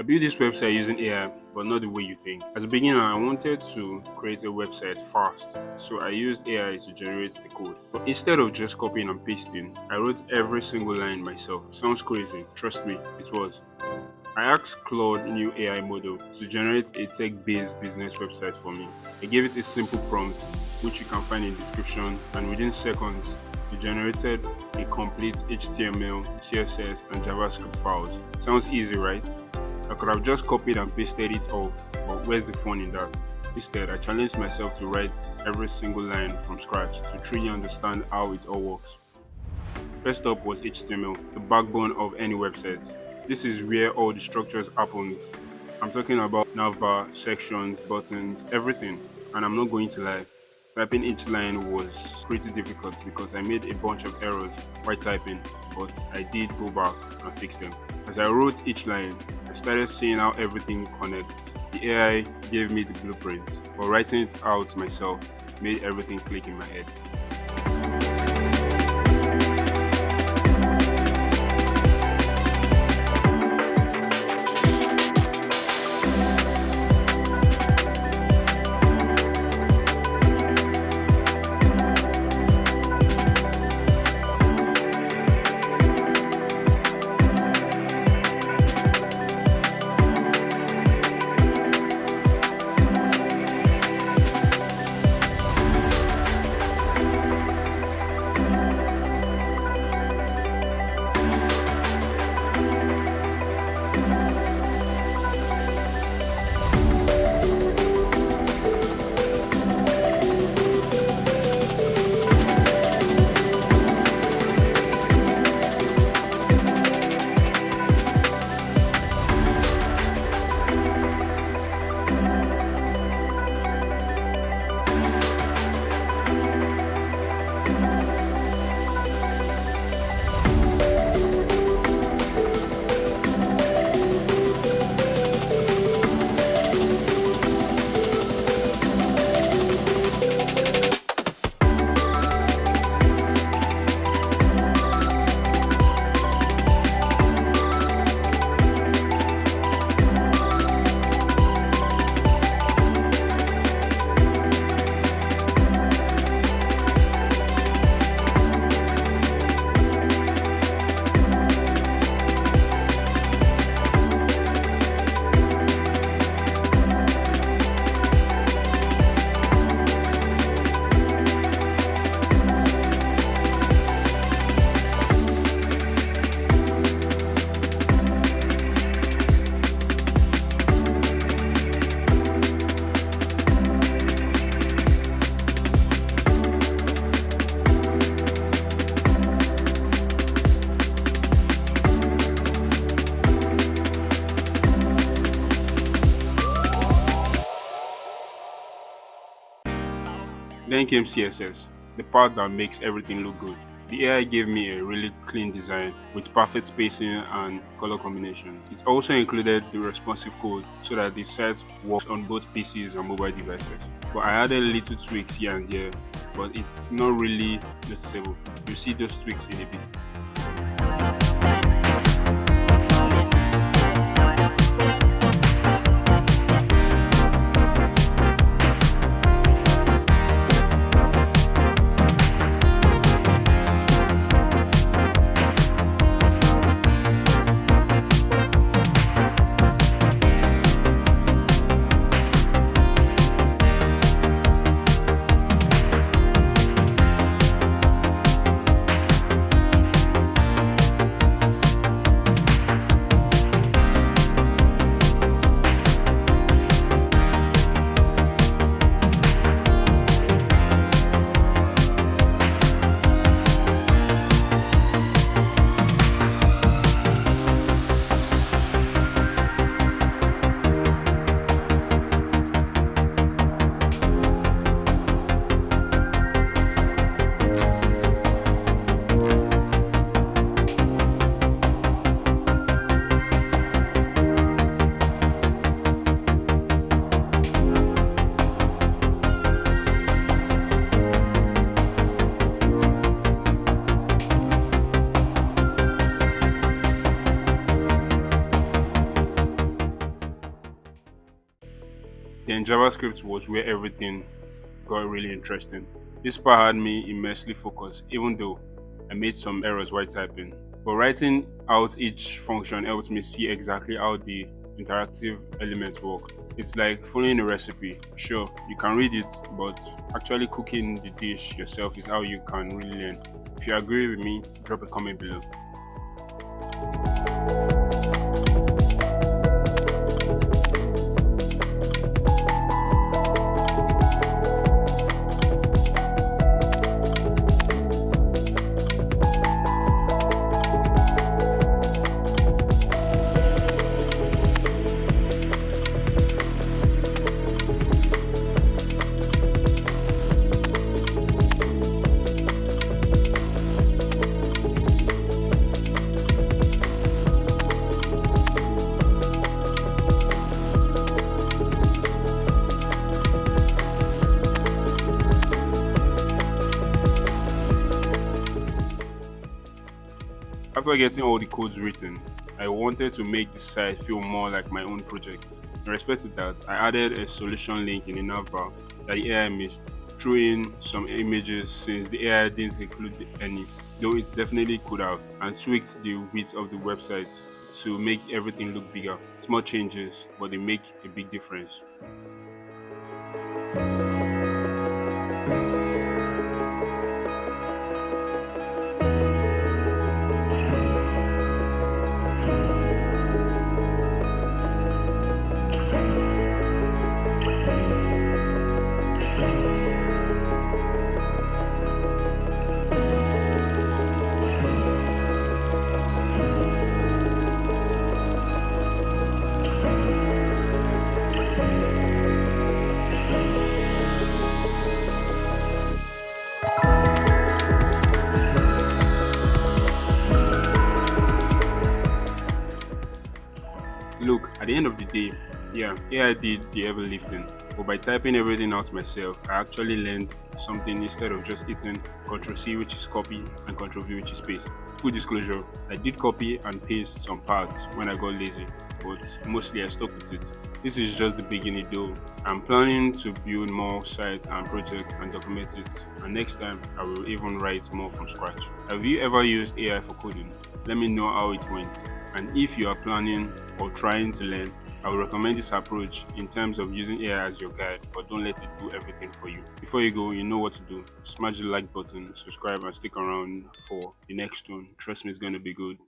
I built this website using AI, but not the way you think. As a beginner, I wanted to create a website fast, so I used AI to generate the code. But instead of just copying and pasting, I wrote every single line myself. Sounds crazy, trust me, it was. I asked Claude new AI model to generate a tech-based business website for me. I gave it a simple prompt, which you can find in the description, and within seconds, it generated a complete HTML, CSS, and JavaScript files. Sounds easy, right? I could have just copied and pasted it all, but where's the fun in that? Instead, I challenged myself to write every single line from scratch to truly understand how it all works. First up was HTML, the backbone of any website. This is where all the structures happens. I'm talking about navbar, sections, buttons, everything. And I'm not going to lie, typing each line was pretty difficult because I made a bunch of errors while typing, but I did go back and fix them. As I wrote each line, I started seeing how everything connects. The AI gave me the blueprint, but writing it out myself made everything click in my head. Then came CSS, the part that makes everything look good. The AI gave me a really clean design with perfect spacing and color combinations. It also included the responsive code so that the site works on both PCs and mobile devices. But I added little tweaks here and there, but it's not really noticeable. You'll see those tweaks in a bit. Then JavaScript was where everything got really interesting. This part had me immensely focused, even though I made some errors while typing. But writing out each function helped me see exactly how the interactive elements work. It's like following a recipe. Sure, you can read it, but actually cooking the dish yourself is how you can really learn. If you agree with me, drop a comment below. After getting all the codes written, I wanted to make the site feel more like my own project. In respect to that, I added a solution link in the navbar that the AI missed, threw in some images since the AI didn't include any, though it definitely could have, and tweaked the width of the website to make everything look bigger. Small changes, but they make a big difference. Look, at the end of the day, yeah, AI did the heavy lifting, but by typing everything out myself, I actually learned something instead of just hitting Ctrl C, which is copy, and Ctrl V, which is paste. Full disclosure, I did copy and paste some parts when I got lazy, but mostly I stuck with it. This is just the beginning though. I'm planning to build more sites and projects and document it, and next time I will even write more from scratch. Have you ever used AI for coding? Let me know how it went. And if you are planning or trying to learn, I would recommend this approach in terms of using AI as your guide, but don't let it do everything for you. Before you go, you know what to do. Smash the like button, subscribe, and stick around for the next one. Trust me, it's going to be good.